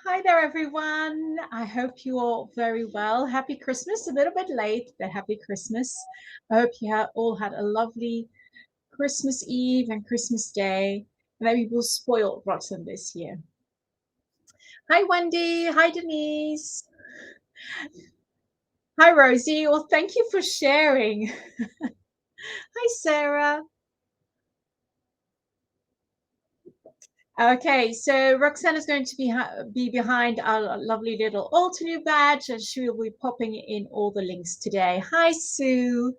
Hi there, everyone. I hope you're all very well. Happy Christmas. A little bit late, but happy Christmas. I hope you all had a lovely Christmas Eve and Christmas Day, and that we will spoil rotten this year. Hi, Wendy. Hi, Denise. Hi, Rosie. Well, thank you for sharing. Hi, Sarah. Okay, so Roxanne is going to be behind our lovely little Altenew badge, and she will be popping in all the links today. Hi, Sue.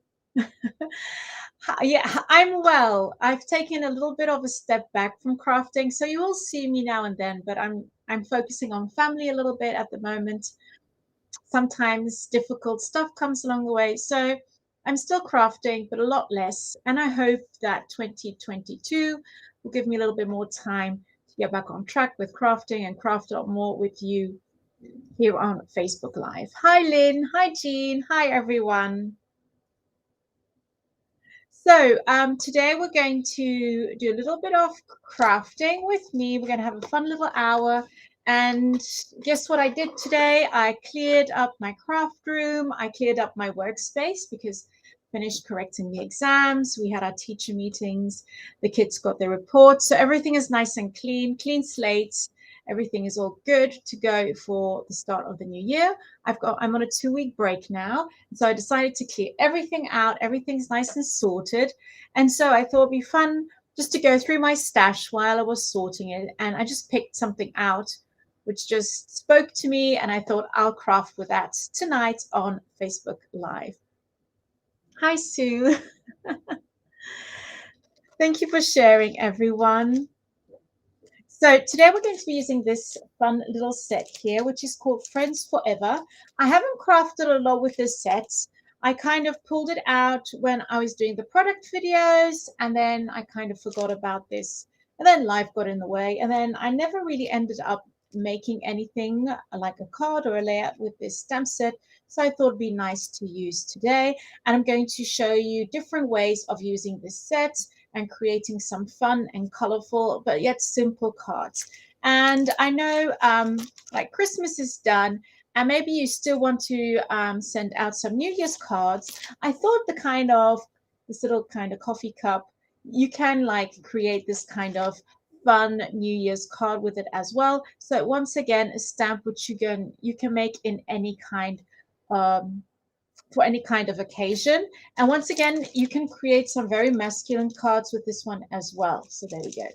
Yeah, I'm well. I've taken a little bit of a step back from crafting, so you will see me now and then, but I'm focusing on family a little bit at the moment. Sometimes difficult stuff comes along the way, so I'm still crafting, but a lot less. And I hope that 2022 will give me a little bit more time to get back on track with crafting and craft a lot more with you here on Facebook Live. Hi, Lynn. Hi, Jean. Hi, everyone. So today we're going to do a little bit of crafting with me. We're going to have a fun little hour. And guess what I did today? I cleared up my craft room. I cleared up my workspace because I finished correcting the exams. We had our teacher meetings. The kids got their reports. So everything is nice and clean slates. Everything is all good to go for the start of the new year. I'm on a 2-week break now. So I decided to clear everything out. Everything's nice and sorted. And so I thought it'd be fun just to go through my stash while I was sorting it. And I just picked something out which just spoke to me. And I thought I'll craft with that tonight on Facebook Live. Hi, Sue. Thank you for sharing, everyone. So today we're going to be using this fun little set here, which is called Friends Forever. I haven't crafted a lot with this set. I kind of pulled it out when I was doing the product videos, and then I kind of forgot about this. And then life got in the way. And then I never really ended up making anything like a card or a layout with this stamp set. So I thought it'd be nice to use today. And I'm going to show you different ways of using this set and creating some fun and colorful but yet simple cards. And I know like Christmas is done and maybe you still want to send out some New Year's cards. I thought this little kind of coffee cup, you can like create this kind of fun New Year's card with it as well. So once again, a stamp which you can make in any kind for any kind of occasion. And once again, you can create some very masculine cards with this one as well. So there we go.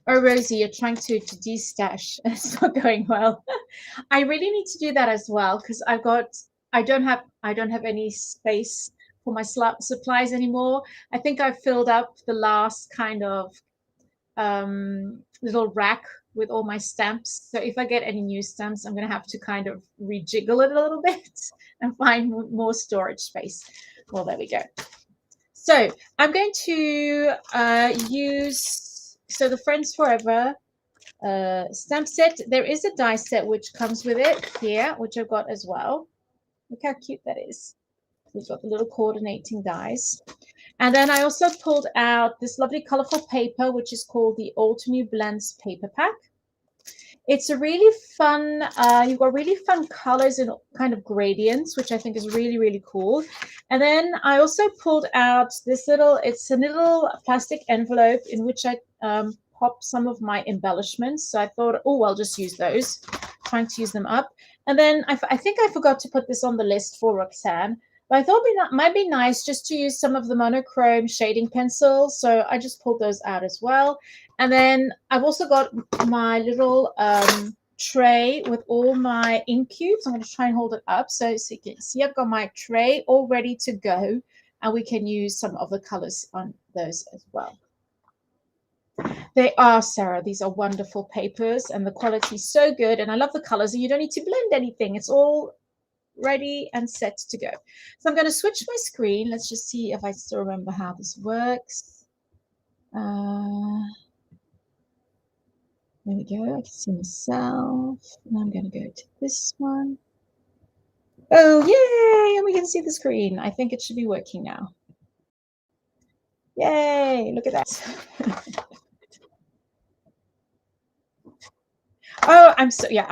Oh, Rosie, you're trying to de-stash. It's not going well. I really need to do that as well because I don't have any space for my supplies anymore. I think I've filled up the last kind of little rack with all my stamps. So if I get any new stamps, I'm going to have to kind of rejiggle it a little bit and find more storage space. Well, there we go. So I'm going to use the Friends Forever stamp set. There is a die set which comes with it here, which I've got as well. Look how cute that is. We've got the little coordinating dies. And then I also pulled out this lovely colorful paper, which is called the Altenew Blends Paper Pack. It's a really fun, you've got really fun colors and kind of gradients, which I think is really, really cool. And then I also pulled out this it's a little plastic envelope in which I pop some of my embellishments. So I thought, oh, I'll just use those, trying to use them up. And then I think I forgot to put this on the list for Roxanne. But I thought it might be nice just to use some of the monochrome shading pencils. So I just pulled those out as well. And then I've also got my little tray with all my ink cubes. I'm going to try and hold it up so you can see I've got my tray all ready to go. And we can use some of the colors on those as well. They are, Sarah. These are wonderful papers and the quality is so good. And I love the colors. And you don't need to blend anything. It's all ready and set to go. So I'm going to switch my screen. Let's just see if I still remember how this works. There we go. I can see myself. And I'm going to go to this one. Oh, yay! And we can see the screen. I think it should be working now. Yay! Look at that. Oh, I'm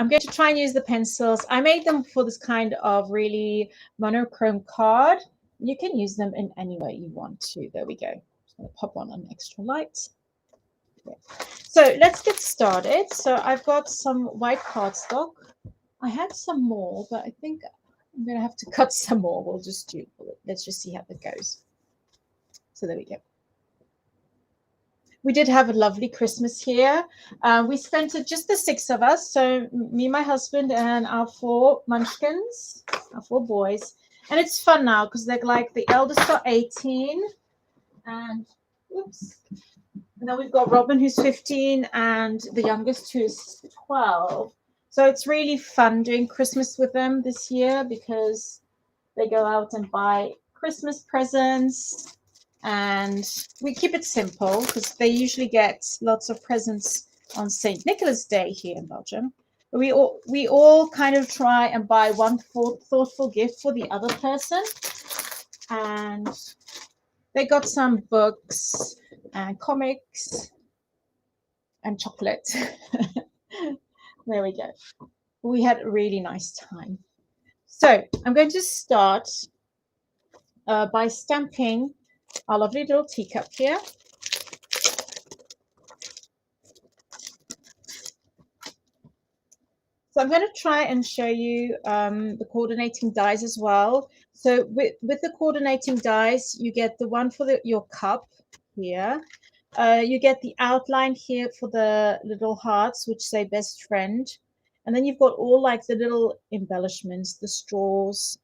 going to try and use the pencils. I made them for this kind of really monochrome card. You can use them in any way you want to. There we go. Just going to pop on an extra light. Okay. So let's get started. So I've got some white cardstock. I had some more, but I think I'm going to have to cut some more. Let's just see how that goes. So there we go. We did have a lovely Christmas here. We spent it, just the 6 of us. So me, my husband, and our 4 munchkins, our 4 boys. And it's fun now because they're like, the eldest are 18. And oops. And then we've got Robin, who's 15, and the youngest, who's 12. So it's really fun doing Christmas with them this year because they go out and buy Christmas presents. And we keep it simple because they usually get lots of presents on St. Nicholas Day here in Belgium. But we all kind of try and buy one thoughtful gift for the other person. And they got some books and comics and chocolate. There we go. We had a really nice time. So I'm going to start by stamping our lovely little teacup here. So I'm going to try and show you the coordinating dies as well. So with the coordinating dies, you get the one for your cup here. You get the outline here for the little hearts, which say best friend. And then you've got all like the little embellishments, the straws,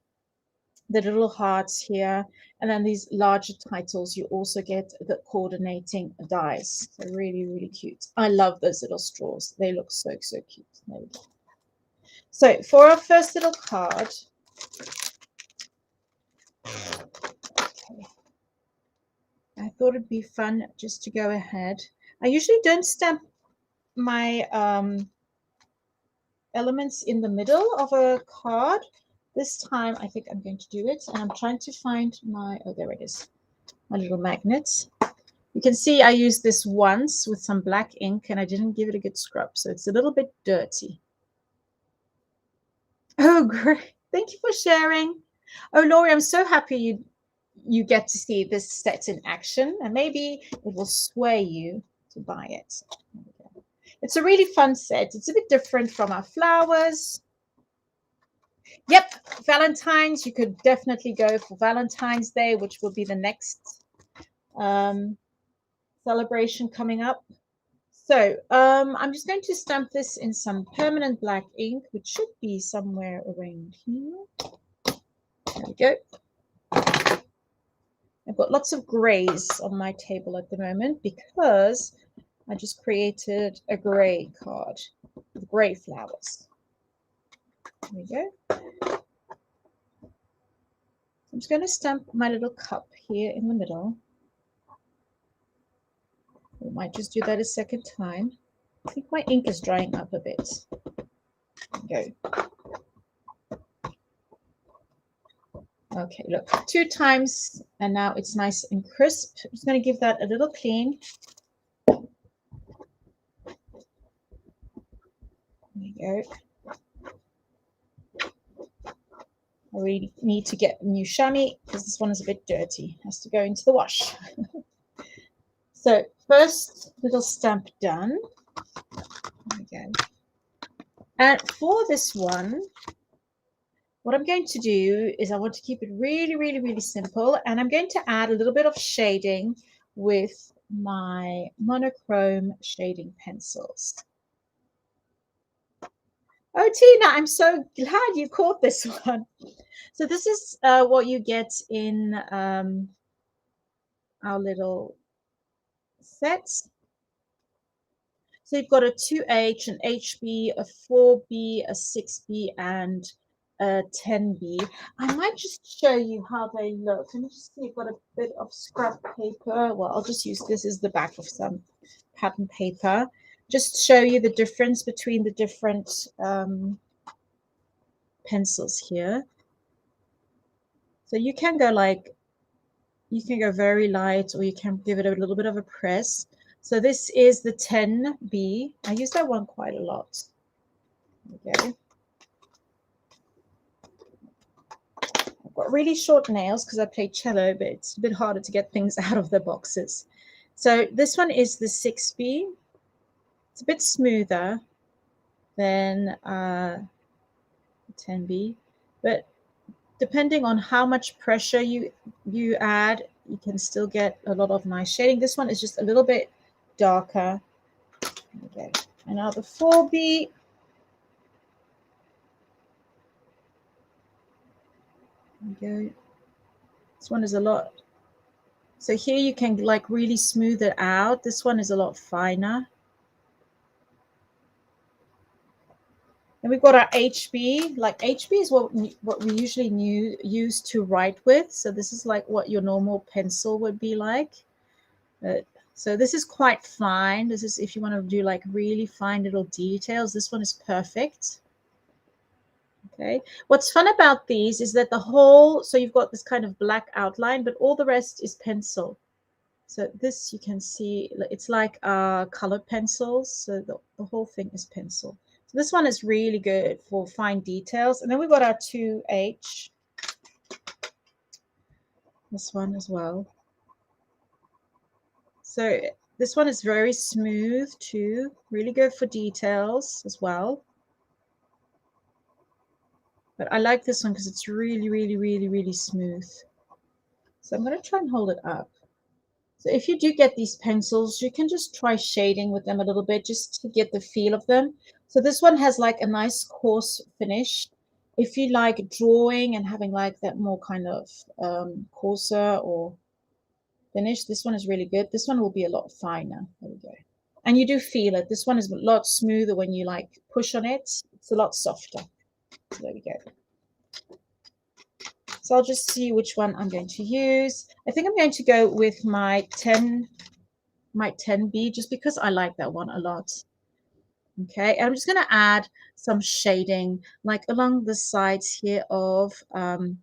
the little hearts here, and then these larger titles. You also get the coordinating dies. So really, really cute. I love those little straws. They look so, so cute. There we go. So for our first little card, okay, I thought it'd be fun just to go ahead. I usually don't stamp my elements in the middle of a card. This time, I think I'm going to do it. And I'm trying to find my, oh, there it is, my little magnets. You can see I used this once with some black ink and I didn't give it a good scrub. So it's a little bit dirty. Oh, great. Thank you for sharing. Oh, Laurie, I'm so happy you get to see this set in action. And maybe it will sway you to buy it. It's a really fun set. It's a bit different from our flowers. Yep, Valentine's. You could definitely go for Valentine's Day, which will be the next celebration coming up. So I'm just going to stamp this in some permanent black ink, which should be somewhere around here. There we go. I've got lots of grays on my table at the moment because I just created a gray card with gray flowers. There we go. I'm just going to stamp my little cup here in the middle. We might just do that a second time. I think my ink is drying up a bit. There we go. Okay, look, 2 times, and now it's nice and crisp. I'm just going to give that a little clean. There we go. I really need to get a new chamois because this one is a bit dirty. It has to go into the wash. So first little stamp done. There we go. And for this one, what I'm going to do is I want to keep it really, really, really simple. And I'm going to add a little bit of shading with my monochrome shading pencils. Oh, Tina, I'm so glad you caught this one. So this is what you get in our little sets. So you've got a 2H, an HB, a 4B, a 6B, and a 10B. I might just show you how they look. Let me just see, I've got a bit of scrap paper. Well, I'll just use this as the back of some pattern paper. Just show you the difference between the different pencils here. So you can go very light, or you can give it a little bit of a press. So this is the 10B. I use that one quite a lot. Okay. I've got really short nails because I play cello, but it's a bit harder to get things out of the boxes. So this one is the 6B. It's a bit smoother than 10B, but depending on how much pressure you add, you can still get a lot of nice shading. This one is just a little bit darker. Okay, and now the 4B. There we go. This one is a lot. So here you can like really smooth it out. This one is a lot finer. And we've got our HB. Like HB is what we usually use to write with. So this is like what your normal pencil would be like. So this is quite fine. This is if you want to do like really fine little details. This one is perfect. Okay. What's fun about these is that the whole, so you've got this kind of black outline, but all the rest is pencil. So this you can see, it's like colored pencils. So the whole thing is pencil. So this one is really good for fine details. And then we've got our 2H. This one as well. So this one is very smooth too. Really good for details as well. But I like this one because it's really, really, really, really smooth. So I'm going to try and hold it up. So if you do get these pencils, you can just try shading with them a little bit just to get the feel of them. So this one has like a nice coarse finish. If you like drawing and having like that more kind of coarser or finish, this one is really good. This one will be a lot finer. There we go. And you do feel it. This one is a lot smoother when you like push on it. It's a lot softer. So there we go. So I'll just see which one I'm going to use. I think I'm going to go with my 10B just because I like that one a lot. Okay, and I'm just going to add some shading like along the sides here of the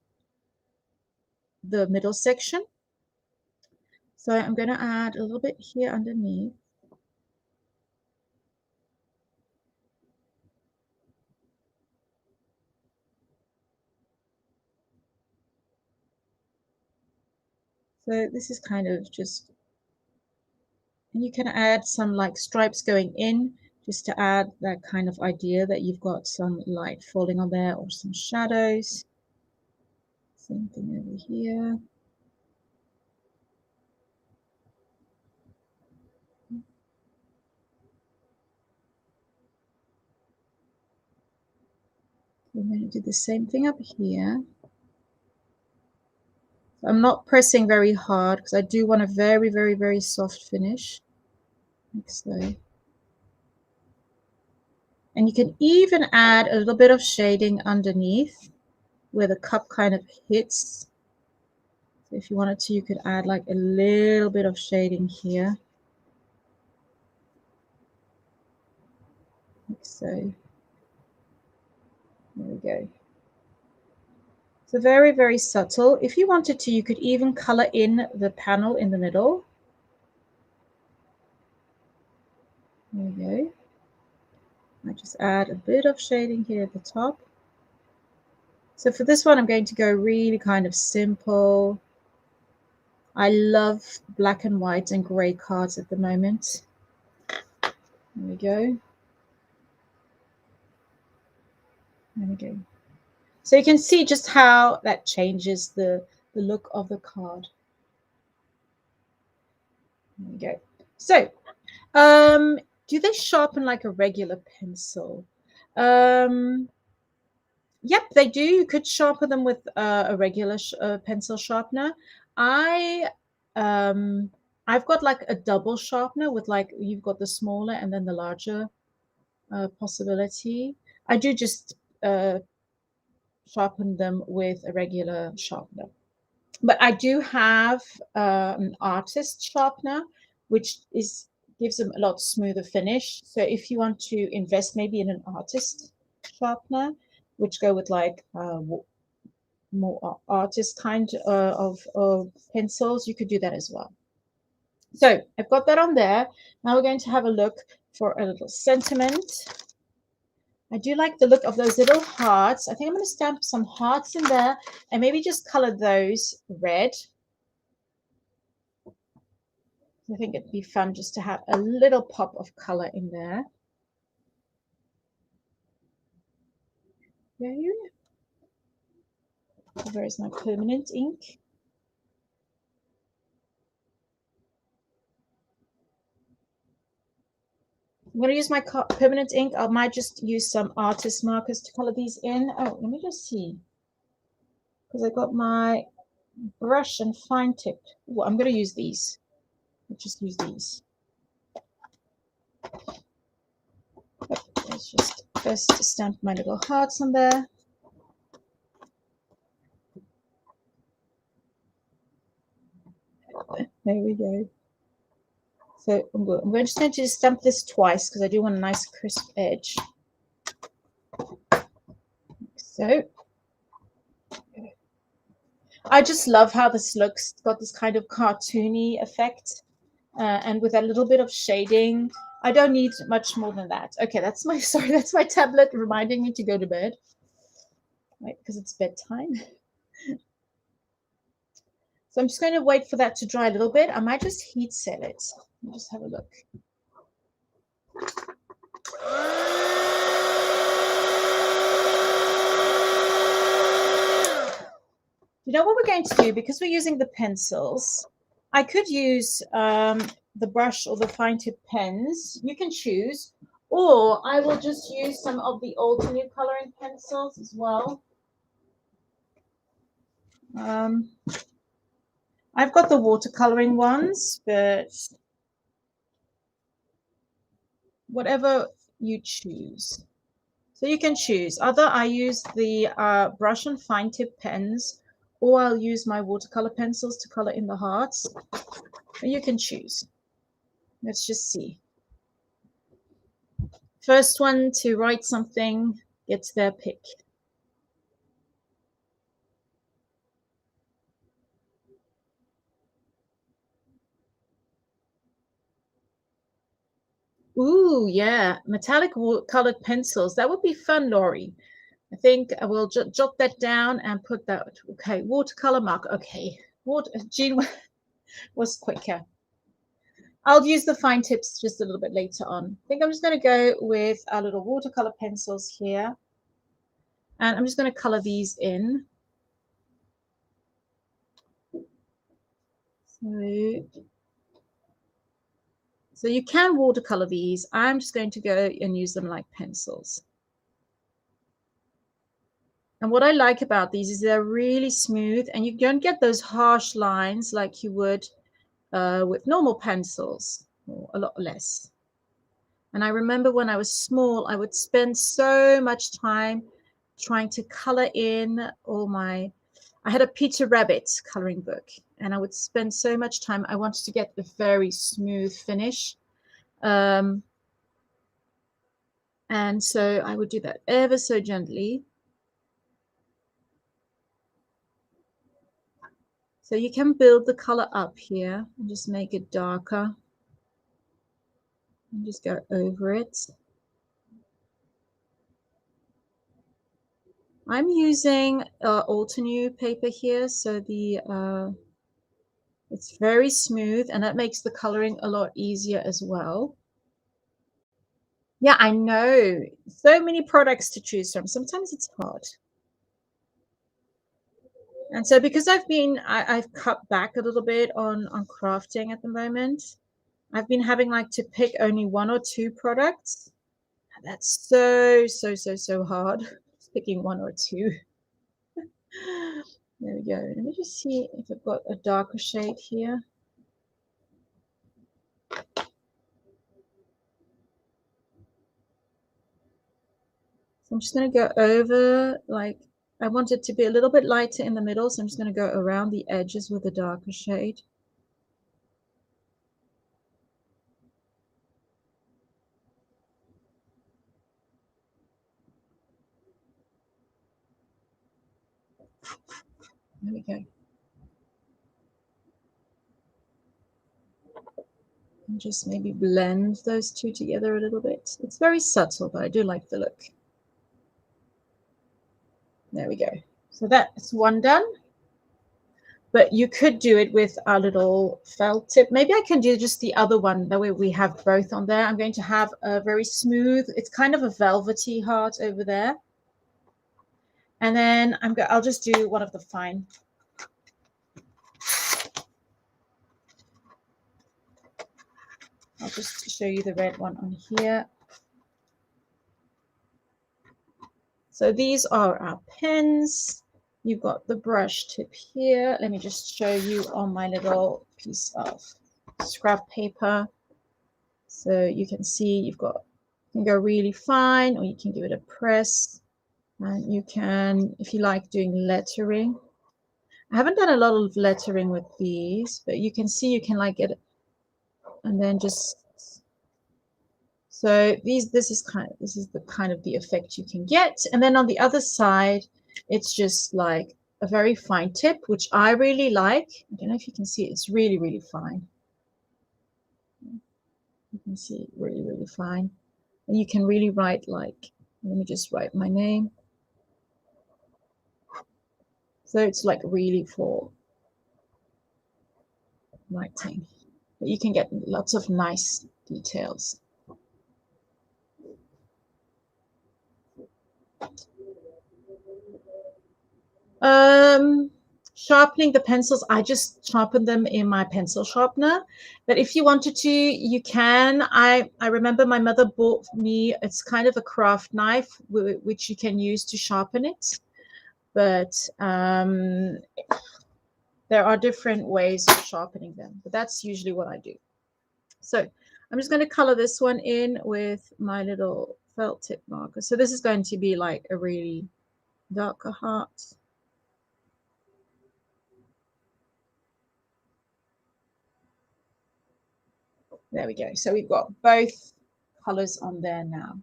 middle section. So I'm going to add a little bit here underneath. So this is kind of just, and you can add some like stripes going in just to add that kind of idea that you've got some light falling on there or some shadows. Same thing over here. I'm going to do the same thing up here. I'm not pressing very hard because I do want a very, very, very soft finish. Like so. And you can even add a little bit of shading underneath where the cup kind of hits. So if you wanted to, you could add like a little bit of shading here. Like so. There we go. So very, very subtle. If you wanted to, you could even color in the panel in the middle. There we go. I just add a bit of shading here at the top. So for this one, I'm going to go really kind of simple. I love black and white and gray cards at the moment. There we go. There we go. So you can see just how that changes the look of the card. There we go. So, do they sharpen like a regular pencil? Yep, they do. You could sharpen them with a regular pencil sharpener. I've got like a double sharpener with like you've got the smaller and then the larger possibility. I do just sharpen them with a regular sharpener. But I do have an artist sharpener, which gives them a lot smoother finish. So if you want to invest maybe in an artist sharpener, which go with like more artist kind of pencils, you could do that as well. So I've got that on there. Now we're going to have a look for a little sentiment. I do like the look of those little hearts. I think I'm going to stamp some hearts in there and maybe just color those red. I think it'd be fun just to have a little pop of color in there. Where is my permanent ink? I'm going to use my permanent ink. I might just use some artist markers to color these in. Oh, let me just see. Because I got my brush and fine tip. Well, I'm going to use these. I'll just use these. Let's just first stamp my little hearts on there. There we go. So I'm just going to stamp this twice because I do want a nice crisp edge. So I just love how this looks. It's got this kind of cartoony effect, and with a little bit of shading. I don't need much more than that. Okay, that's my that's my tablet reminding me to go to bed. Right, because it's bedtime. So I'm just going to wait for that to dry a little bit. I might just heat set it. Let me just have a look. You know what we're going to do? Because we're using the pencils, I could use the brush or the fine tip pens. You can choose. Or I will just use some of the old new coloring pencils as well. I've got the watercoloring ones, but whatever you choose. So you can choose. Either I use the brush and fine tip pens, or I'll use my watercolor pencils to color in the hearts. You can choose. Let's just see. First one to write something gets their pick. Ooh, yeah, metallic colored pencils. That would be fun, Laurie. I think I will jot that down and put that. Okay, watercolor mark. Okay, Jean was quicker. I'll use the fine tips just a little bit later on. I think I'm just going to go with our little watercolor pencils here. And I'm just going to color these in. So you can watercolor these. I'm just going to go and use them like pencils. And what I like about these is they're really smooth and you don't get those harsh lines like you would with normal pencils, or a lot less. And I remember when I was small, I would spend so much time trying to color in all my, I had a Peter Rabbit coloring book and I would spend so much time. I wanted to get a very smooth finish. And so I would do that ever so gently. So you can build the color up here and just make it darker. And just go over it. I'm using Altenew paper here, so it's very smooth and that makes the coloring a lot easier as well. Yeah, I know. So many products to choose from. Sometimes it's hard. And so because I've cut back a little bit on crafting at the moment, I've been having like to pick only one or two products. That's so hard. Just picking one or two. There we go. Let me just see if I've got a darker shade here. So I'm just going to go over, like, I want it to be a little bit lighter in the middle, so I'm just going to go around the edges with a darker shade. There we go. And just maybe blend those two together a little bit. It's very subtle, but I do like the look. There we go. So that's one done. But you could do it with our little felt tip. Maybe I can do just the other one. That way we have both on there. I'm going to have a very smooth, it's kind of a velvety heart over there. And then I'll just do one of the fine. I'll just show you the red one on here. So these are our pens. You've got the brush tip here. Let me just show you on my little piece of scrap paper. So you can see you can go really fine, or you can give it a press. And you can, if you like doing lettering. I haven't done a lot of lettering with these, but you can see you can like get it, and then just, so this is the kind of the effect you can get. And then on the other side, it's just like a very fine tip, which I really like. I don't know if you can see it. It's really, really fine. You can see it really, really fine. And you can really write like, let me just write my name. So it's like really for writing. But you can get lots of nice details. Sharpening the pencils, I just sharpen them in my pencil sharpener. But if you wanted to, you can. I remember my mother bought me, it's kind of a craft knife, which you can use to sharpen it. But there are different ways of sharpening them. But that's usually what I do. So I'm just going to color this one in with my little felt tip marker. So this is going to be like a really darker heart. There we go. So we've got both colors on there now.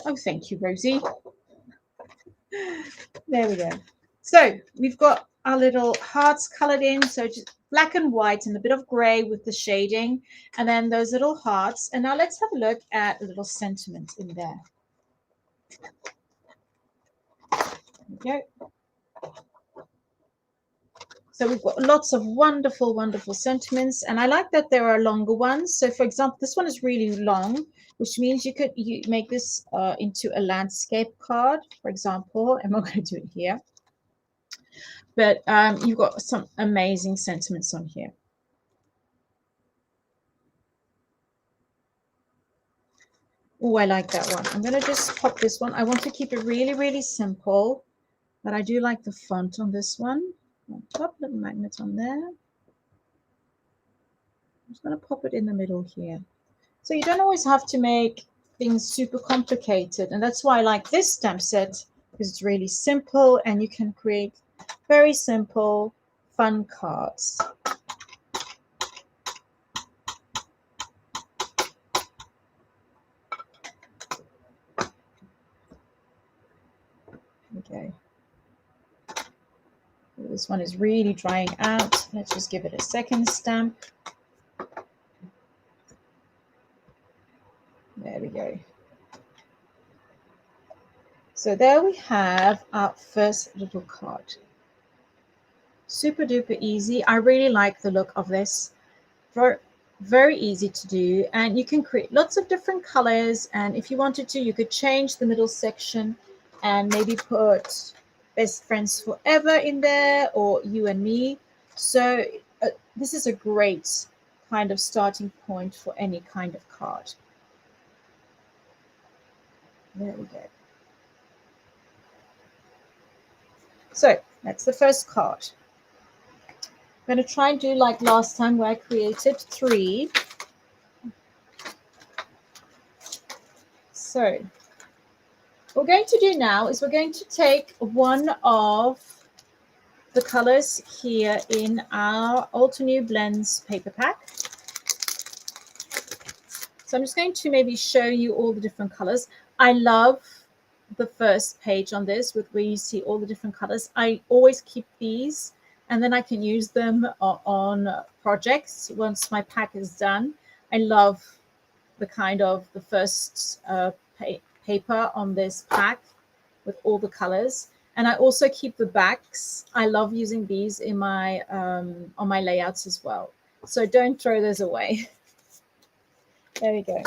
Oh, thank you, Rosie. There we go. So we've got our little hearts colored in. So just black and white and a bit of gray with the shading. And then those little hearts. And now let's have a look at a little sentiment in there. There we go. So we've got lots of wonderful, wonderful sentiments. And I like that there are longer ones. So for example, this one is really long, which means you make this into a landscape card, for example. I'm not going to do it here. But you've got some amazing sentiments on here. Oh, I like that one. I'm going to just pop this one. I want to keep it really, really simple. But I do like the font on this one. On top, little magnet on there. I'm just going to pop it in the middle here. So you don't always have to make things super complicated. And that's why I like this stamp set, because it's really simple and you can create very simple, fun cards. Okay. This one is really drying out. Let's just give it a second stamp. There we go. So there we have our first little card. Super duper easy. I really like the look of this. Very easy to do. And you can create lots of different colors. And if you wanted to, you could change the middle section and maybe put best friends forever in there, or you and me. So this is a great kind of starting point for any kind of card. There we go. So that's the first card. I'm going to try and do like last time where I created 3. So what we're going to do now is we're going to take one of the colors here in our Alter New Blends paper pack. So I'm just going to maybe show you all the different colors. I love the first page on this with where you see all the different colors. I always keep these and then I can use them on projects once my pack is done. I love the kind of the first paper on this pack with all the colors. And I also keep the backs. I love using these in my on my layouts as well. So don't throw those away. There we go.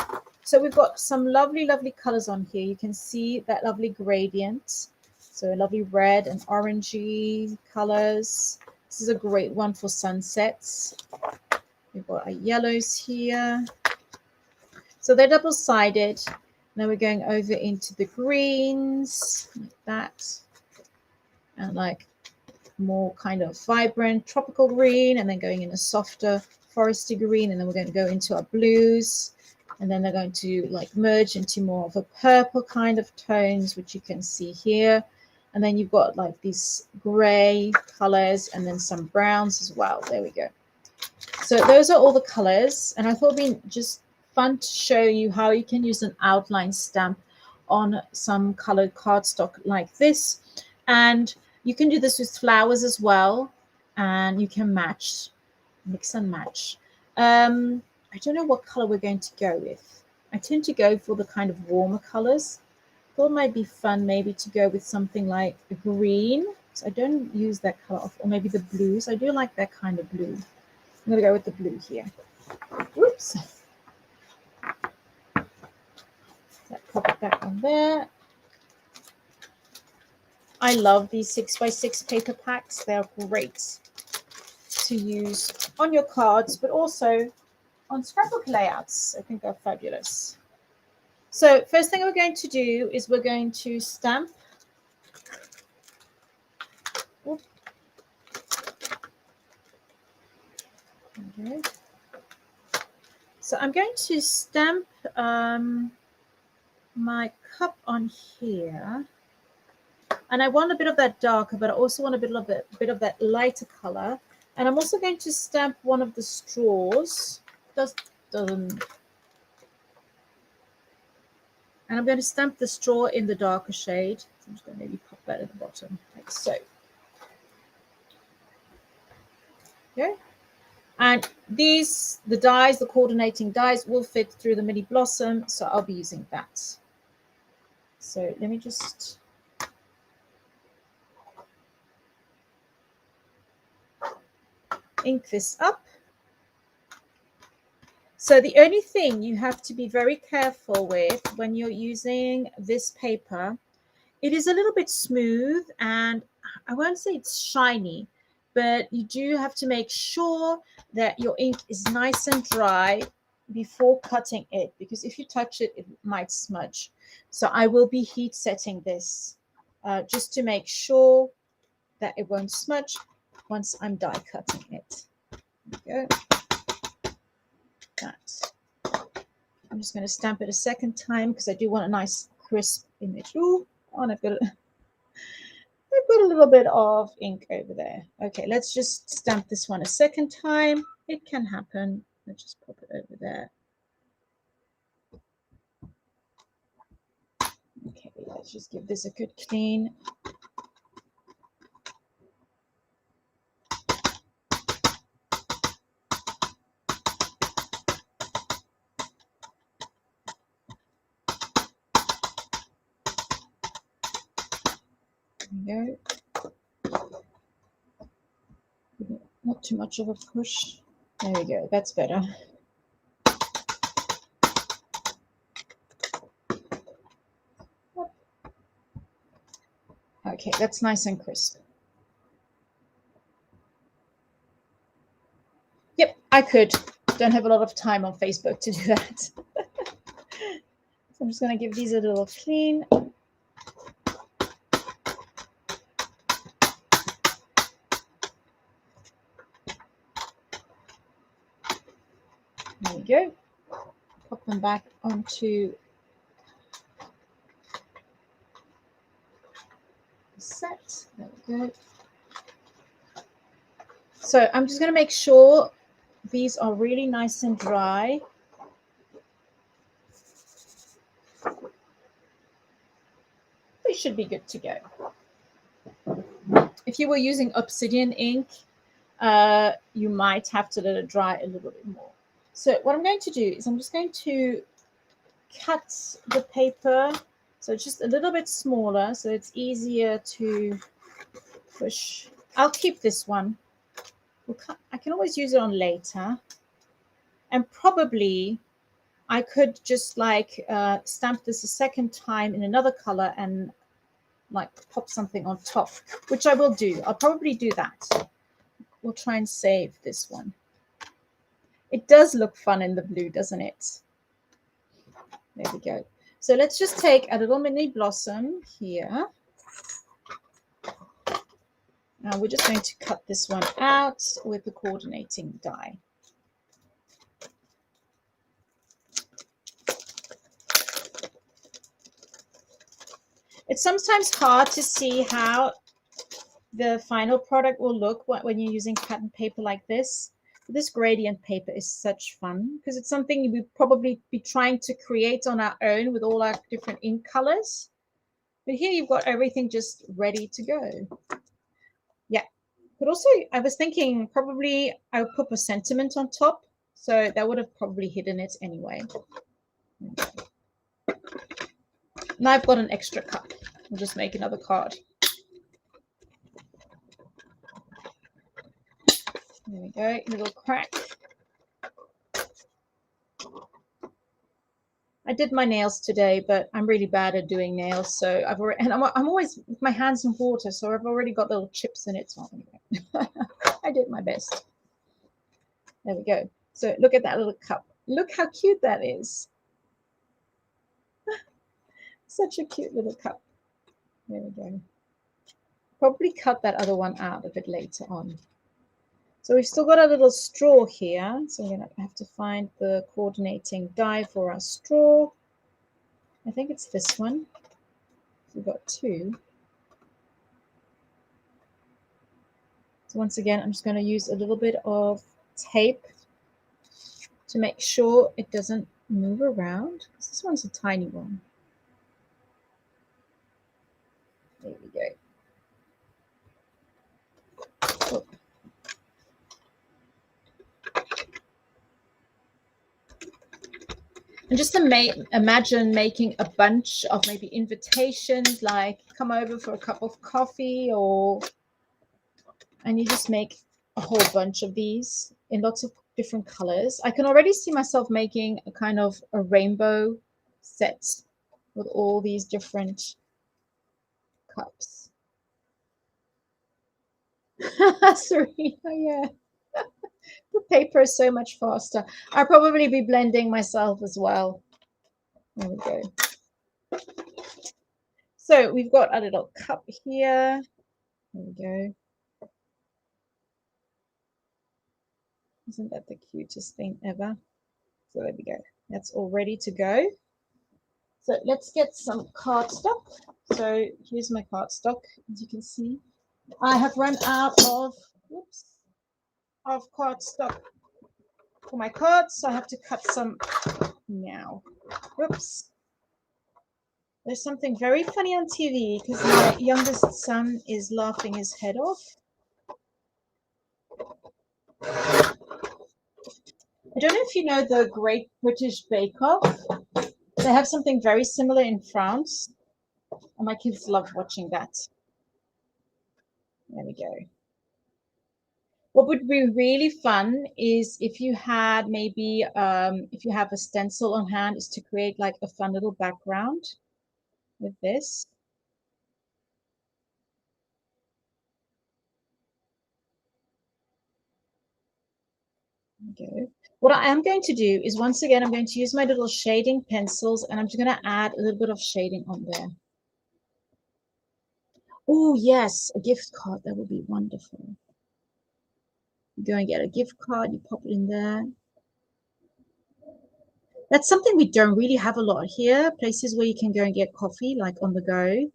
So we've got some lovely, lovely colors on here. You can see that lovely gradient. So lovely red and orangey colors. This is a great one for sunsets. We've got our yellows here. So they're double-sided. Now we're going over into the greens, like that. And like more kind of vibrant tropical green, and then going in a softer foresty green, and then we're going to go into our blues, and then they're going to like merge into more of a purple kind of tones, which you can see here. And then you've got like these gray colors and then some browns as well. There we go. So those are all the colors, and I thought it'd be just fun to show you how you can use an outline stamp on some colored cardstock like this. And you can do this with flowers as well, and you can match, mix and match. I don't know what color we're going to go with. I tend to go for the kind of warmer colors. Thought it might be fun maybe to go with something like a green. So I don't use that color, or maybe the blues. I do like that kind of blue. I'm going to go with the blue here. Whoops. Pop that on there. I love these 6x6 paper packs. They're great to use on your cards, but also on scrapbook layouts. I think they're fabulous. So first thing we're going to do is we're going to stamp. Okay. So I'm going to stamp my cup on here. And I want a bit of that darker, but I also want a bit of that lighter color. And I'm also going to stamp one of the straws. And I'm going to stamp the straw in the darker shade. So I'm just going to maybe pop that at the bottom, like so. Okay. And these, the dies, the coordinating dies will fit through the mini blossom. So I'll be using that. So let me just... ink this up. So the only thing you have to be very careful with when you're using this paper, it is a little bit smooth, and I won't say it's shiny, but you do have to make sure that your ink is nice and dry before cutting it, because if you touch it, it might smudge. So I will be heat setting this just to make sure that it won't smudge once I'm die cutting it. There we go. That. I'm just going to stamp it a second time because I do want a nice crisp image. Ooh, and I've got a little bit of ink over there. Okay, let's just stamp this one a second time. It can happen. Let's just pop it over there. Okay, let's just give this a good clean. There we go. Not too much of a push. There we go. That's better. Okay, that's nice and crisp. Yep, I could. Don't have a lot of time on Facebook to do that. So I'm just going to give these a little clean. There we go. Pop them back onto the set. There we go. So I'm just going to make sure these are really nice and dry. They should be good to go. If you were using obsidian ink, you might have to let it dry a little bit more. So what I'm going to do is I'm just going to cut the paper So it's just a little bit smaller, so it's easier to push. I'll keep this one. I can always use it on later. And probably I could just like stamp this a second time in another color and like pop something on top, which I will do. I'll probably do that. We'll try and save this one. It does look fun in the blue, doesn't it? There we go. So let's just take a little mini blossom here. Now we're just going to cut this one out with the coordinating die. It's sometimes hard to see how the final product will look when you're using pattern paper like this. This gradient paper is such fun because it's something we'd probably be trying to create on our own with all our different ink colors. But here you've got everything just ready to go. Yeah, but also I was thinking probably I would put a sentiment on top. So that would have probably hidden it anyway. Now I've got an extra cup. I'll just make another card. There we go, little crack. I did my nails today, but I'm really bad at doing nails. So I've already, and I'm always with my hands in water, so I've already got little chips in it. So anyway, I did my best. There we go. So look at that little cup. Look how cute that is. Such a cute little cup. There we go. Probably cut that other one out a bit later on. So we've still got a little straw here. So we're going to have to find the coordinating die for our straw. I think it's this one. We've got two. So once again, I'm just going to use a little bit of tape to make sure it doesn't move around, because this one's a tiny one. There we go. Oh. And just imagine making a bunch of maybe invitations, like come over for a cup of coffee, and you just make a whole bunch of these in lots of different colors. I can already see myself making a kind of a rainbow set with all these different cups. Serena, yeah. The paper is so much faster. I'll probably be blending myself as well. There we go. So we've got a little cup here. There we go. Isn't that the cutest thing ever? So there we go. That's all ready to go. So let's get some cardstock. So here's my cardstock. As you can see, I have run out of cardstock for my cards, so I have to cut some now. Whoops. There's something very funny on TV because my youngest son is laughing his head off. I don't know if you know the Great British Bake Off. They have something very similar in France, and my kids love watching that. There we go. What would be really fun is if you had maybe, if you have a stencil on hand, is to create like a fun little background with this. Go. What I am going to do is, once again, I'm going to use my little shading pencils, and I'm just going to add a little bit of shading on there. Oh, yes, a gift card. That would be wonderful. You go and get a gift card, you pop it in there. That's something we don't really have a lot here, places where you can go and get coffee, like on the go.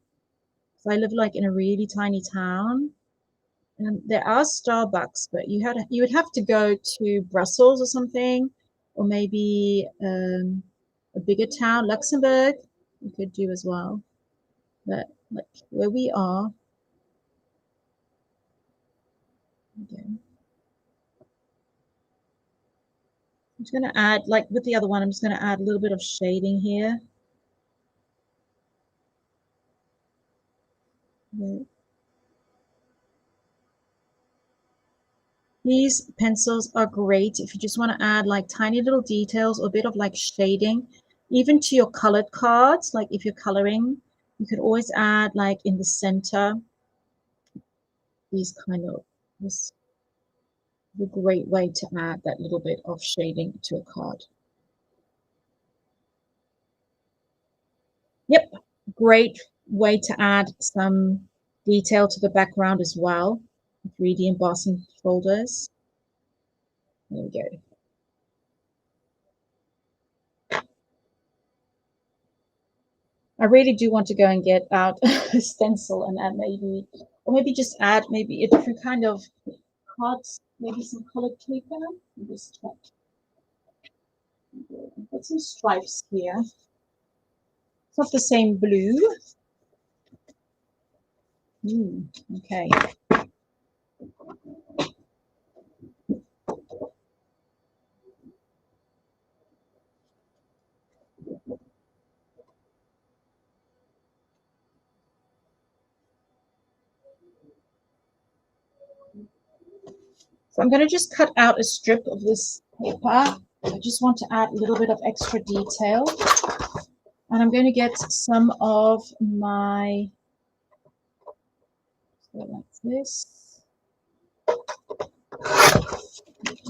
So I live like in a really tiny town. And there are Starbucks, but you would have to go to Brussels or something, or maybe a bigger town, Luxembourg, you could do as well. But like where we are, okay. I'm just going to add, like with the other one, I'm just going to add a little bit of shading here. These pencils are great if you just want to add like tiny little details or a bit of like shading, even to your colored cards. Like if you're coloring, you could always add like in the center, these kind of, this is a great way to add that little bit of shading to a card. Yep, great way to add some detail to the background as well. 3D embossing folders. There we go. I really do want to go and get out a stencil and add maybe, or maybe just add maybe a different kind of cards, maybe some colored paper. Just check. Put some stripes here. It's not the same blue. Okay. So I'm going to just cut out a strip of this paper. I just want to add a little bit of extra detail. And I'm going to get some of my, like this,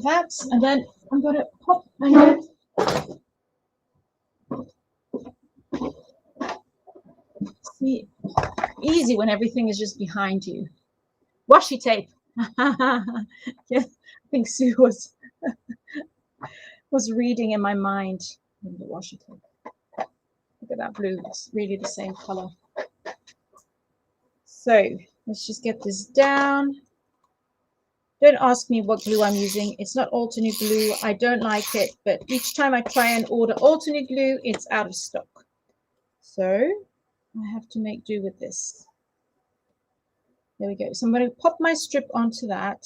that, and then I'm going to pop and see, easy when everything is just behind you. Washi tape. Yeah, I think Sue was reading in my mind. The washi tape. Look at that blue. It's really the same color. So let's just get this down. Don't ask me what glue I'm using. It's not alternate glue. I don't like it, but each time I try and order alternate glue, it's out of stock. So I have to make do with this. There we go. So I'm going to pop my strip onto that.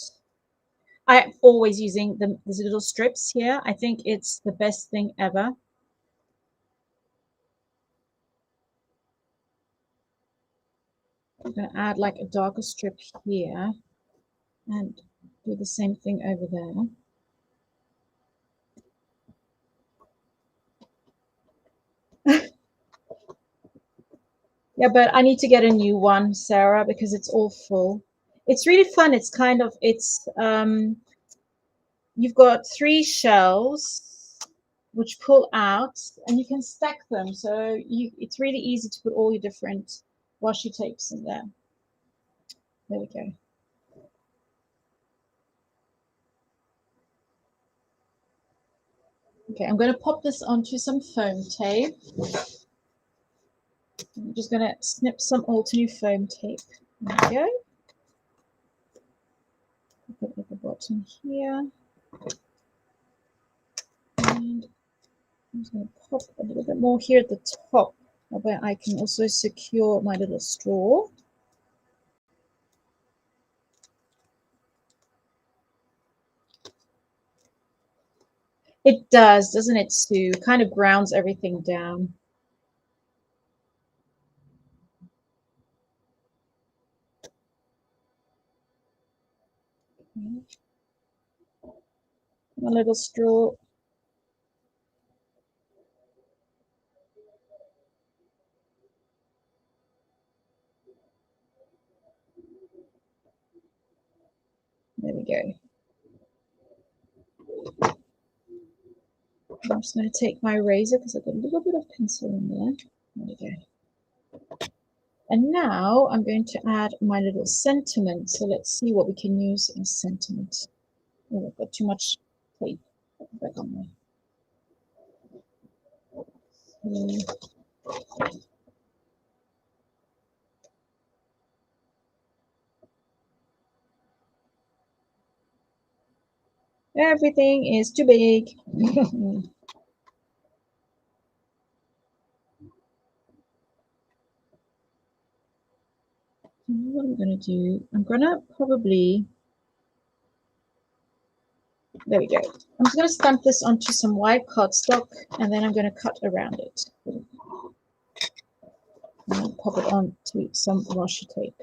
I'm always using these little strips here. I think it's the best thing ever. I'm going to add like a darker strip here and do the same thing over there. Yeah, but I need to get a new one, Sarah, because it's all full. It's really fun. It's kind of, you've got 3 shells which pull out and you can stack them. So it's really easy to put all your different washi tapes in there. There we go. Okay, I'm going to pop this onto some foam tape. I'm just going to snip some alternate foam tape. There we go. Put it at the bottom here. And I'm just going to pop a little bit more here at the top, where I can also secure my little straw. It does, doesn't it, Sue? Kind of grounds everything down. A little straw. There we go. I'm just going to take my eraser because I've got a little bit of pencil in there. There we go. And now I'm going to add my little sentiment. So let's see what we can use as sentiment. Oh, I've got too much tape. Put it back on there. Everything is too big. What I'm going to do, I'm going to probably, there we go. I'm just going to stamp this onto some white cardstock and then I'm going to cut around it. And pop it onto some washi tape.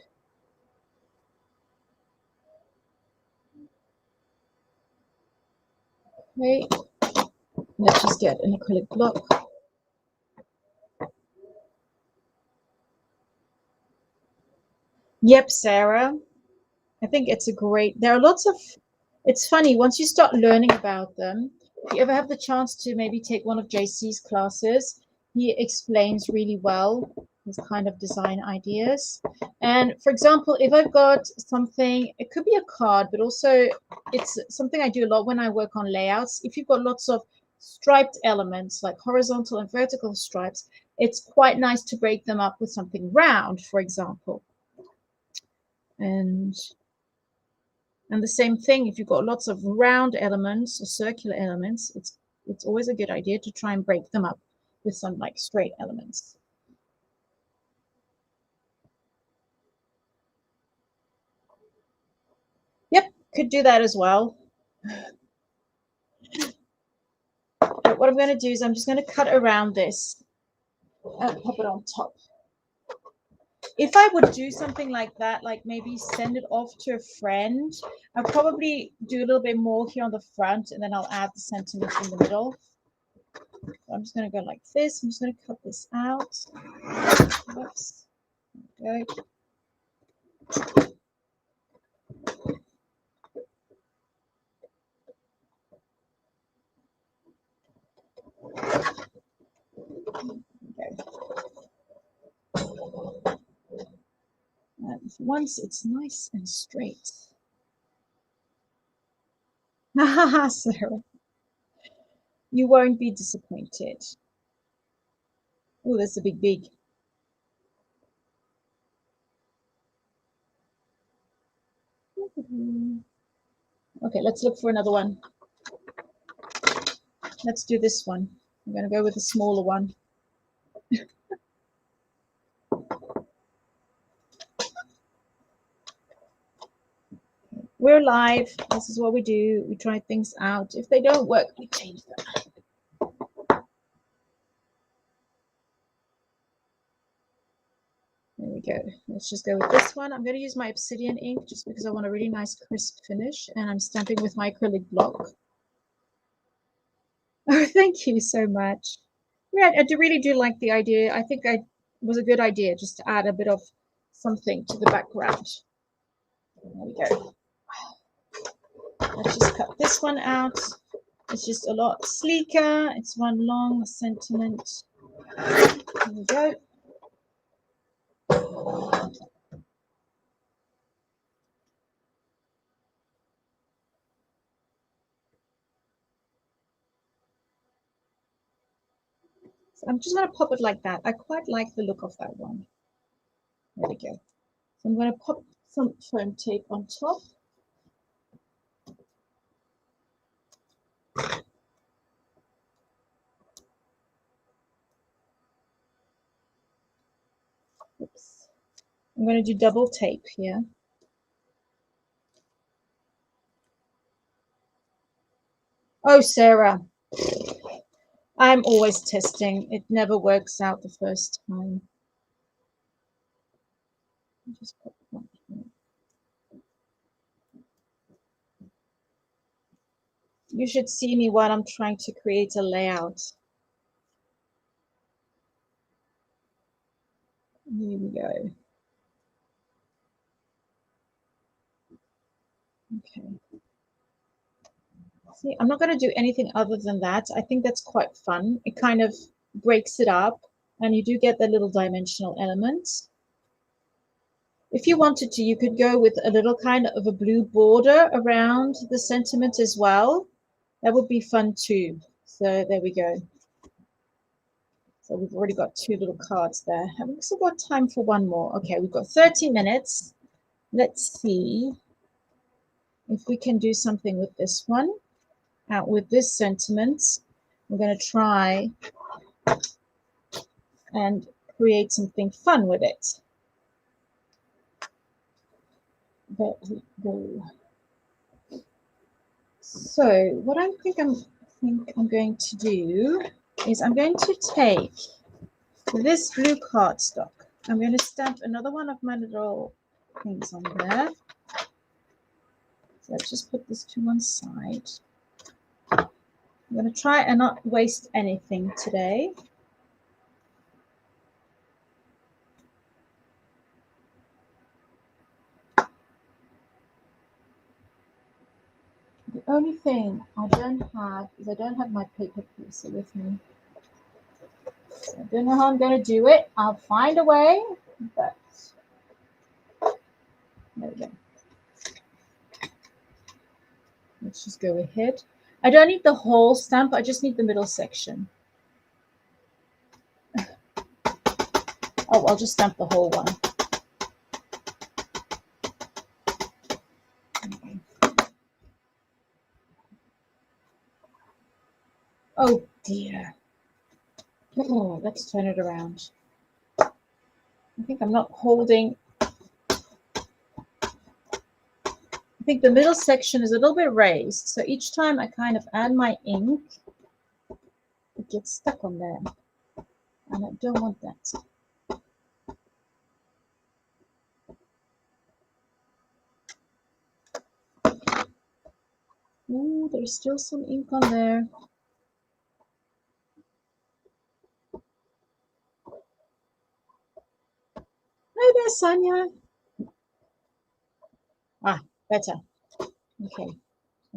Okay, let's just get an acrylic block. Yep, Sarah. I think it's a great, there are lots of, it's funny, once you start learning about them, if you ever have the chance to maybe take one of JC's classes, he explains really well his kind of design ideas. And for example, if I've got something, it could be a card, but also it's something I do a lot when I work on layouts. If you've got lots of striped elements, like horizontal and vertical stripes, it's quite nice to break them up with something round, for example. And the same thing, if you've got lots of round elements or circular elements, it's always a good idea to try and break them up with some like straight elements. Yep, could do that as well. But what I'm going to do is I'm just going to cut around this and pop it on top. If I would do something like that, like maybe send it off to a friend, I'll probably do a little bit more here on the front, and then I'll add the sentiments in the middle. So I'm just going to go like this. I'm just going to cut this out. Oops. Okay. And once it's nice and straight. Sarah, you won't be disappointed. Oh, that's a big. Okay, let's look for another one. Let's do this one. I'm going to go with a smaller one. We're live. This is what we do. We try things out. If they don't work, we change them. There we go. Let's just go with this one. I'm going to use my obsidian ink just because I want a really nice crisp finish, and I'm stamping with my acrylic block. Oh, thank you so much. Yeah, I really do like the idea. I think it was a good idea just to add a bit of something to the background. There we go. Let's just cut this one out. It's just a lot sleeker. It's one long sentiment. There we go. So I'm just going to pop it like that. I quite like the look of that one. There we go. So I'm going to pop some foam tape on top. Oops. I'm going to do double tape here. Oh, Sarah. I'm always testing. It never works out the first time. Just put one here. You should see me while I'm trying to create a layout. Here we go. Okay. See, I'm not going to do anything other than that. I think that's quite fun. It kind of breaks it up, and you do get the little dimensional elements. If you wanted to, you could go with a little kind of a blue border around the sentiment as well. That would be fun too. So there we go. So we've already got two little cards there. Have we still got time for one more? Okay, we've got 30 minutes. Let's see if we can do something with this one. Out with this sentiment. I'm going to try and create something fun with it. There we go. So what I think I'm going to do is I'm going to take this blue cardstock. I'm going to stamp another one of my little things on there. So let's just put this to one side. I'm going to try and not waste anything today. The only thing I don't have is I don't have my paper pencil with me. So I don't know how I'm going to do it. I'll find a way, but there we go. Let's just go ahead. I don't need the whole stamp. I just need the middle section. Oh, I'll just stamp the whole one. Oh dear. Oh, let's turn it around. I think I'm not holding. I think the middle section is a little bit raised. So each time I kind of add my ink, it gets stuck on there. And I don't want that. Ooh, there's still some ink on there. Hi there, Sonia. Ah, better. Okay. I'm going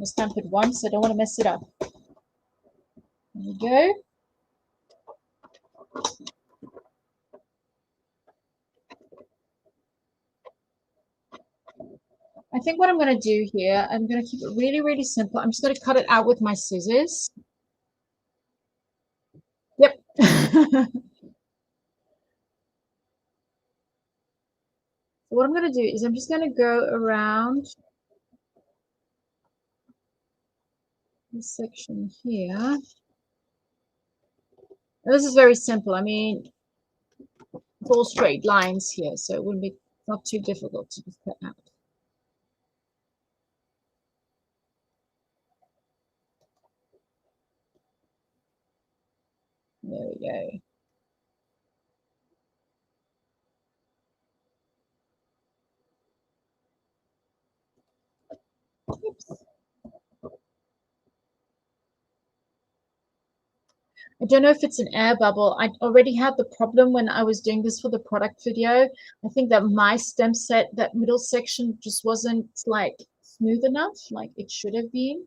to stamp it once. I don't want to mess it up. There we go. I think what I'm going to do here, I'm going to keep it really, really simple. I'm just going to cut it out with my scissors. Yep. So what I'm going to do is I'm just going to go around this section here. This is very simple. I mean, it's all straight lines here, so it wouldn't be not too difficult to just cut out. There we go. Oops. I don't know if it's an air bubble. I already had the problem when I was doing this for the product video. I think that my stem set, that middle section just wasn't like smooth enough, like it should have been.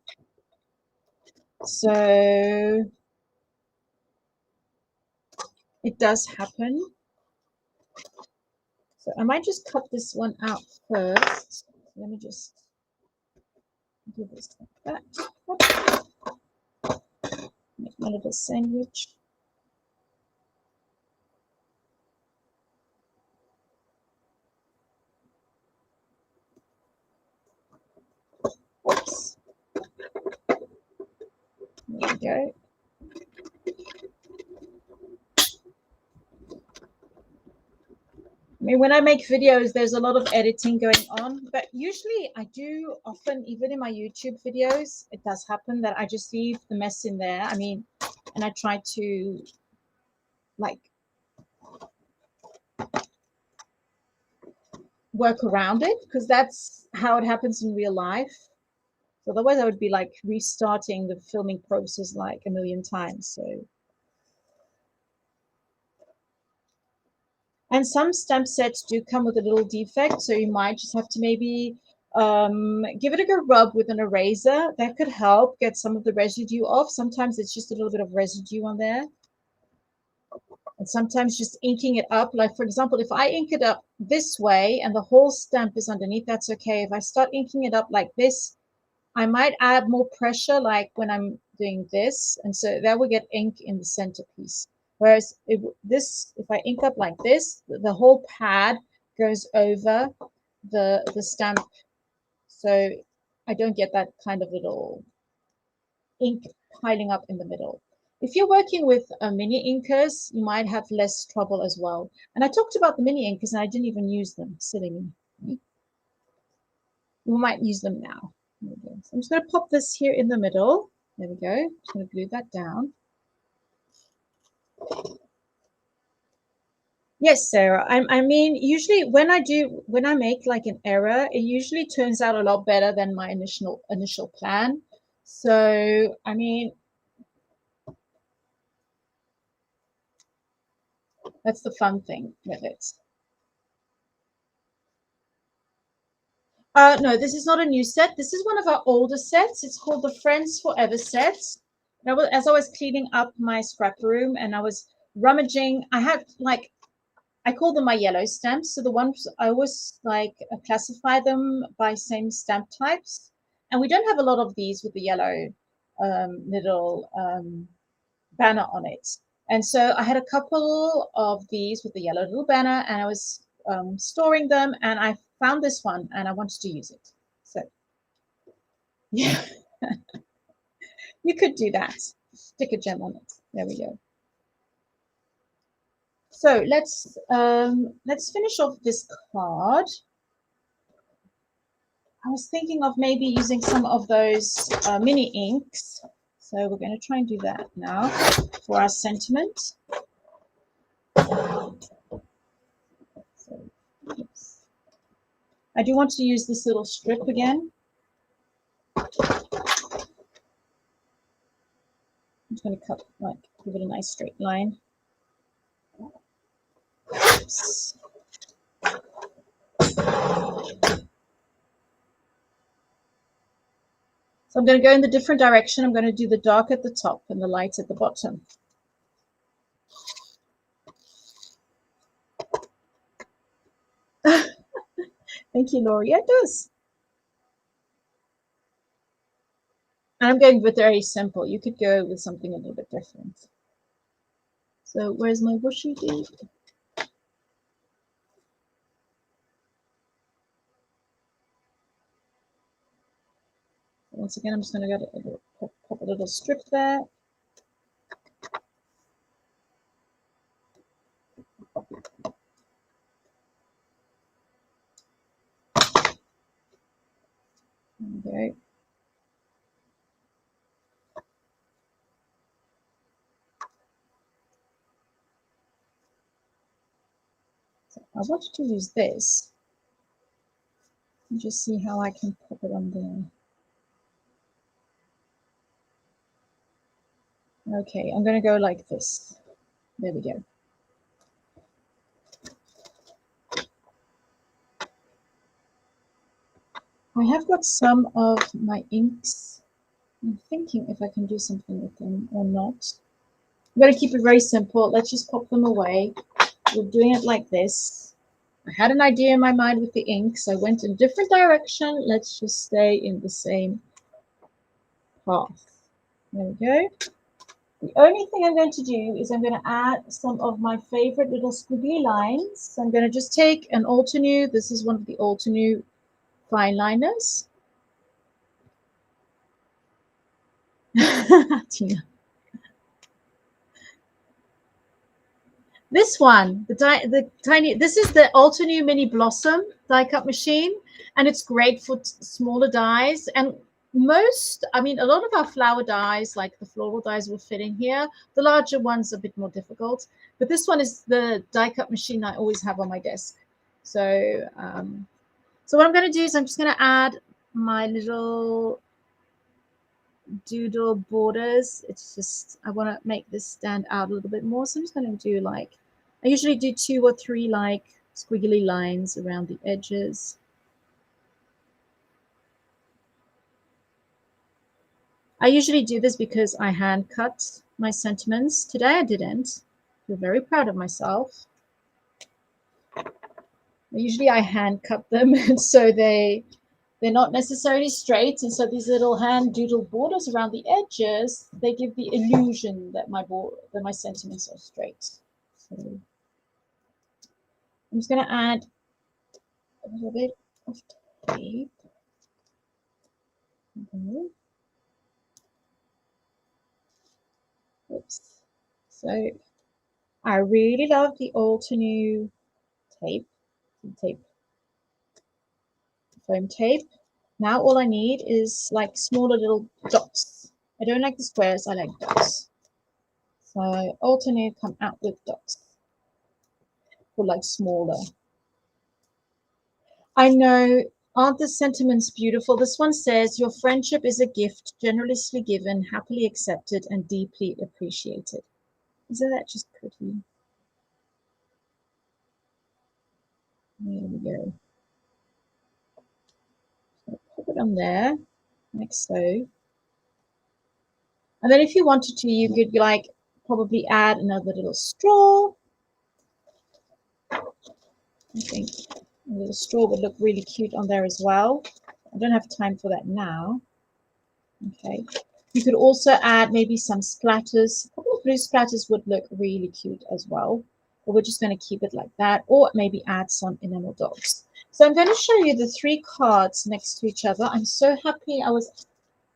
So it does happen. So I might just cut this one out first. Let me just do this like that. Make my little sandwich. Oops. There we go. I mean, when I make videos, there's a lot of editing going on, but usually I do often, even in my YouTube videos, it does happen that I just leave the mess in there. I mean, and I try to like work around it because that's how it happens in real life. So otherwise I would be like restarting the filming process like a million times. So, and some stamp sets do come with a little defect, so you might just have to maybe give it a good rub with an eraser. That could help get some of the residue off. Sometimes it's just a little bit of residue on there. And sometimes just inking it up, like for example, if I ink it up this way and the whole stamp is underneath, that's okay. If I start inking it up like this, I might add more pressure like when I'm doing this, and so that will get ink in the centerpiece. Whereas if I ink up like this, the whole pad goes over the stamp, so I don't get that kind of little ink piling up in the middle. If you're working with mini inkers, you might have less trouble as well. And I talked about the mini inkers and I didn't even use them. Silly me. We might use them now. So I'm just going to pop this here in the middle. There we go. I'm just going to glue that down. Yes, Sarah. I mean, usually when I make like an error, it usually turns out a lot better than my initial plan. So, I mean, That's the fun thing with it. No, this is not a new set. This is one of our older sets. It's called the Friends Forever set. As I was cleaning up my scrap room and I was rummaging, I had like, I call them my yellow stamps. So the ones I always like classify them by same stamp types. And we don't have a lot of these with the yellow little banner on it. And so I had a couple of these with the yellow little banner, and I was storing them, and I found this one and I wanted to use it. So yeah, you could do that. Stick a gem on it. There we go. So let's finish off this card. I was thinking of maybe using some of those mini inks. So we're going to try and do that now for our sentiment. So, oops. I do want to use this little strip again. I'm just going to cut, like, give it a nice straight line. Oops. So I'm going to go in the different direction. I'm going to do the dark at the top and the light at the bottom. Thank you, Laurie. Yeah, it does. And I'm going with very simple. You could go with something a little bit different. So where's my washi tape? Once again, I'm just going to pop a little strip there. There we go. So I wanted to use this and just see how I can pop it on there. Okay, I'm going to go like this. There we go. I have got some of my inks. I'm thinking if I can do something with them or not. I'm going to keep it very simple. Let's just pop them away. We're doing it like this. I had an idea in my mind with the inks. I went in a different direction. Let's just stay in the same path. There we go. The only thing I'm going to do is I'm going to add some of my favorite little squiggly lines. So I'm going to just take an Altenew. This is one of the Altenew fine liners. Tina. This one, the tiny, this is the Altenew Mini Blossom die cut machine, and it's great for smaller dies. And most, I mean, a lot of our flower dies, like the floral dies, will fit in here. The larger ones are a bit more difficult, but this one is the die cut machine I always have on my desk. So, so what I'm going to do is I'm just going to add my little doodle borders. It's just, I want to make this stand out a little bit more. So I'm just going to do like, I usually do 2 or 3 like squiggly lines around the edges. I usually do this because I hand cut my sentiments. Today I didn't. I feel very proud of myself. Usually I hand cut them, and so they're not necessarily straight, and so these little hand doodle borders around the edges, they give the illusion that my sentiments are straight. So I'm just going to add a little bit of tape. Okay. Oops. So I really love the Altenew tape, foam tape. Now all I need is like smaller little dots. I don't like the squares, I like dots. So Altenew come out with dots for like smaller. I know, aren't the sentiments beautiful? This one says, your friendship is a gift generously given, happily accepted, and deeply appreciated. Isn't that just pretty? There we go. So pop it on there, like so. And then if you wanted to, you could like probably add another little straw. I think a little straw would look really cute on there as well. I don't have time for that now. Okay. You could also add maybe some splatters. A couple of blue splatters would look really cute as well. But we're just going to keep it like that, or maybe add some enamel dots. So I'm going to show you the 3 cards next to each other. I'm so happy I was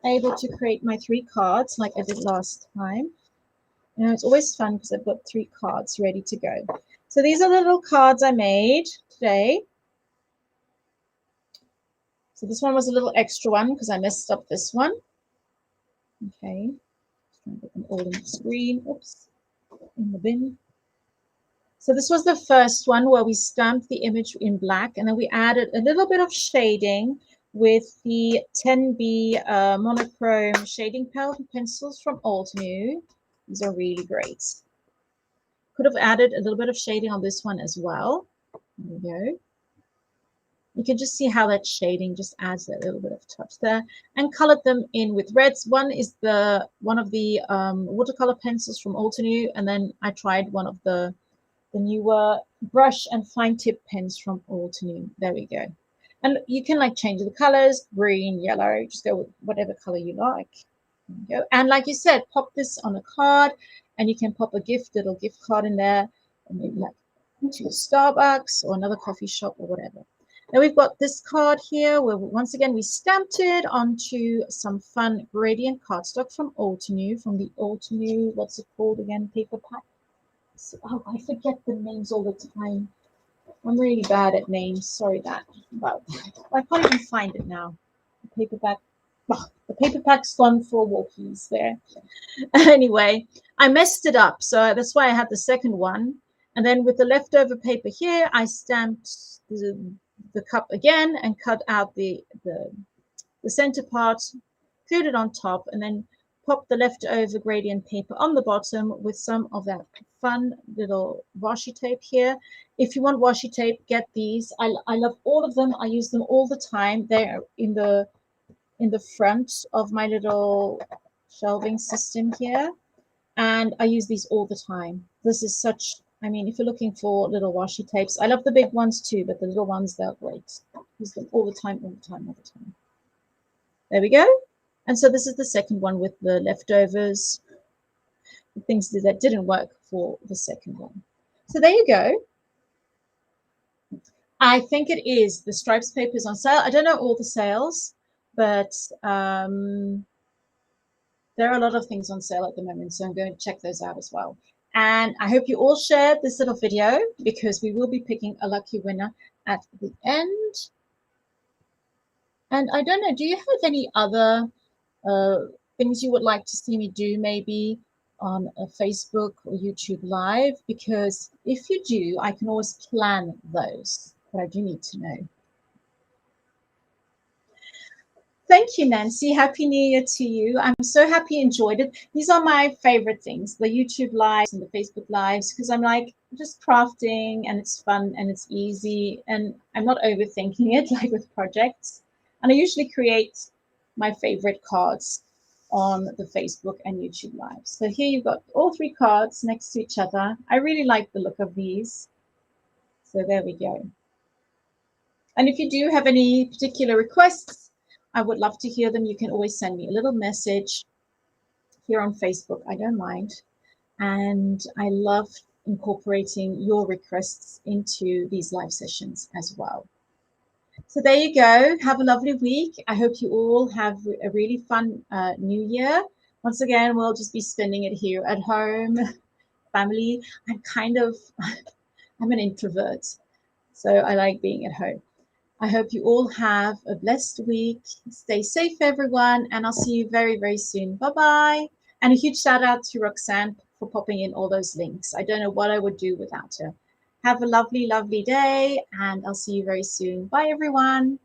able to create my 3 cards like I did last time. You know, it's always fun because I've got 3 cards ready to go. So these are the little cards I made today. So this one was a little extra one because I messed up this one. Okay, just trying to get them all in the screen. Oops, in the bin. So this was the first one where we stamped the image in black, and then we added a little bit of shading with the 10B monochrome shading pencils from Old New. These are really great. Could have added a little bit of shading on this one as well. There we go. You can just see how that shading just adds that little bit of touch there, and colored them in with reds. One is one of the watercolor pencils from Old New, and then I tried one of the newer brush and fine tip pens from Old New. There we go. And you can like change the colors, green, yellow, just go with whatever color you like. There you go. And like you said, pop this on a card, and you can pop a little gift card in there, or maybe like to Starbucks or another coffee shop or whatever. Now we've got this card here where once again we stamped it onto some fun gradient cardstock from Old New, from the Old New, what's it called again, paper pack. Oh, I forget the names all the time. I'm really bad at names. Sorry about that. I can't even find it now. The paperback. Oh, the paperback's gone for walkies there. Anyway, I messed it up. So that's why I had the second one. And then with the leftover paper here, I stamped the cup again and cut out the center part, glued it on top, and then pop the leftover gradient paper on the bottom with some of that fun little washi tape here. If you want washi tape, get these. I love all of them. I use them all the time. They're in the front of my little shelving system here, and I use these all the time. This is such, I mean, if you're looking for little washi tapes, I love the big ones too, but the little ones, they're great. Use them all the time, all the time, all the time. There we go. And so this is the second one with the leftovers, the things that didn't work for the second one. So there you go. I think it is the Stripes papers on sale. I don't know all the sales, but there are a lot of things on sale at the moment, so I'm going to check those out as well. And I hope you all shared this little video because we will be picking a lucky winner at the end. And I don't know, do you have any other things you would like to see me do maybe on a Facebook or YouTube Live? Because if you do, I can always plan those, but I do need to know. Thank you, Nancy. Happy New Year to you. I'm so happy you enjoyed it. These are my favorite things, the YouTube Lives and the Facebook Lives, because I'm like just crafting and it's fun and it's easy and I'm not overthinking it like with projects. And I usually create my favorite cards on the Facebook and YouTube Live. So here you've got all 3 cards next to each other. I really like the look of these. So there we go. And if you do have any particular requests, I would love to hear them. You can always send me a little message here on Facebook. I don't mind. And I love incorporating your requests into these live sessions as well. So there you go. Have a lovely week. I hope you all have a really fun new year. Once again, we'll just be spending it here at home, family. I'm an introvert, so I like being at home. I hope you all have a blessed week. Stay safe, everyone, and I'll see you very, very soon. Bye-bye. And a huge shout out to Roxanne for popping in all those links. I don't know what I would do without her. Have a lovely, lovely day, and I'll see you very soon. Bye, everyone.